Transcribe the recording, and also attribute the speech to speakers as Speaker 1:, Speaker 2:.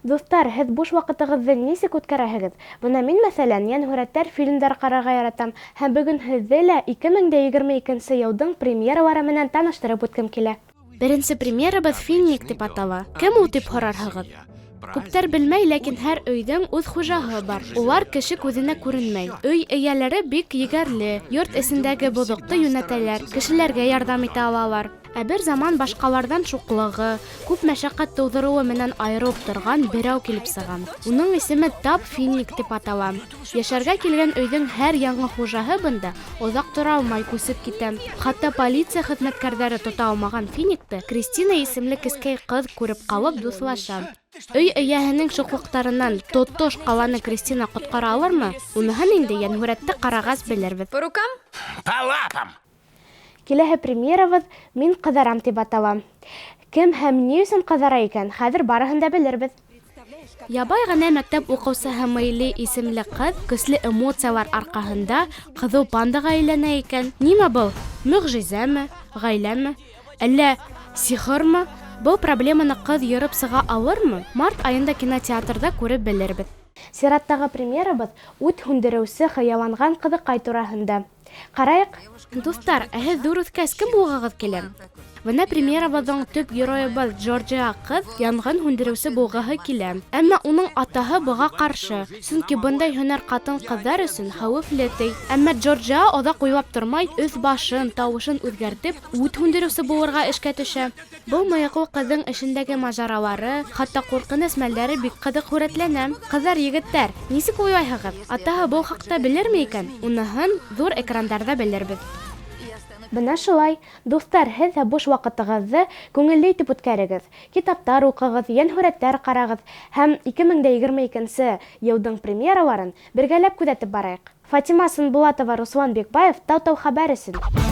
Speaker 1: Дуҫтар, һеҙ буш ваҡытығыҙҙы нисек үткәрәһегеҙ? Бына мин, мәҫәлән, йәнһүрәттәр, фильмдар ҡарарға яратам, һәм бөгөн һеҙҙе лә 2022 йылдың премьералары менән таныштырып үткем килә. Беренсе премьерабыҙ «Финник» тип атала. Кем ул тип һорарһығыҙ? Күптәр белмәй, ләкин һәр өйҙөң үҙ хужаһы бар. Улар кеше күҙенә күренмәй. Өй эйәләре бик егәрле, йорт эсендәге боҙоҡто йүнәтәләр, кешеләргә ярҙам итә алалар. Ә бер заман башҡаларҙан шуҡлығы, күп мәшәҡәт тыуҙырыуы менән айырылып торған берәү килеп сыға. Уның исеме тап Финник тип атала. Йәшәргә килгән өйҙөң һәр яңы хужаһы бында оҙаҡ тора алмай күсеп китә. Хатта полиция хеҙмәткәрҙәре тота алмаған Финникты Кристина исемле кескәй ҡыҙ күреп ҡалып дуҫлаша. Өй эйәһенең шуҡлыҡтарынан тотош ҡаланы Кристина ҡотҡара алырмы? Уныһын инде йәнһүрәтте ҡарағас белербеҙ.
Speaker 2: По рукам?
Speaker 3: По лапам!
Speaker 1: Киләһе премьерабыҙ «Мин ҡыҙарам» тип атала. Кем һәм ни өсөн ҡыҙара икән? Хәҙер барыһын да белербеҙ. Ябай ғына мәктәп уҡыусыһы Мэйли исемле ҡыҙ көслө эмоциялар арҡаһында ҡыҙыу пандаға әйләнә икән. Нимә был? Мөғжизәме? Ғаиләме? Әллә сихырмы? Был проблеманы ҡыҙ йырып сыға алырмы? Март айында кинотеатрда күреп белербеҙ. Сираттағы премьерабыҙ ут һүндереүсе хыялланған ҡыҙыҡай тураһында. Ҡарайыҡ. Дуҫтар, ә һеҙ ҙур үҫкәс кем булғығыҙ килә? Бына премьерабыҙҙың төп геройыбыҙ Джорджия ҡыҙ янғын һүндереүсе булғыһы килә. Әммә уның атаһы быға ҡаршы, сөнки бындай һөнәр ҡатын-ҡыҙҙар өсөн хәүефле ти. Әммә Джорджия оҙаҡ уйлап тормай, өҫ-башын, тауышын үҙгәртеп, ут һүндереүсе булырға эшкә төшә. Был мыйыҡлы ҡыҙҙың эшендәге мажаралары, хатта ҡурҡыныс мәлдәре бик ҡыҙыҡ һүрәтләнә. Ҡыҙҙар, егеттәр, нисек уйлайһығыҙ? Атаһы был хаҡта белерме икән? Уныһын ҙур экрандарда белербеҙ. Бына шулай. Дуҫтар, һеҙ ҙә буш ваҡытығыҙҙы күңелле итеп үткәрегеҙ. Китаптар уҡығыҙ, йәнһүрәттәр ҡарағыҙ һәм 2022 йылдың премьераларын бергәләп күҙәтеп барайыҡ. Фатима Сынбулатова, Руслан Бекбаев, Тау-Тау хәбәр өсөн.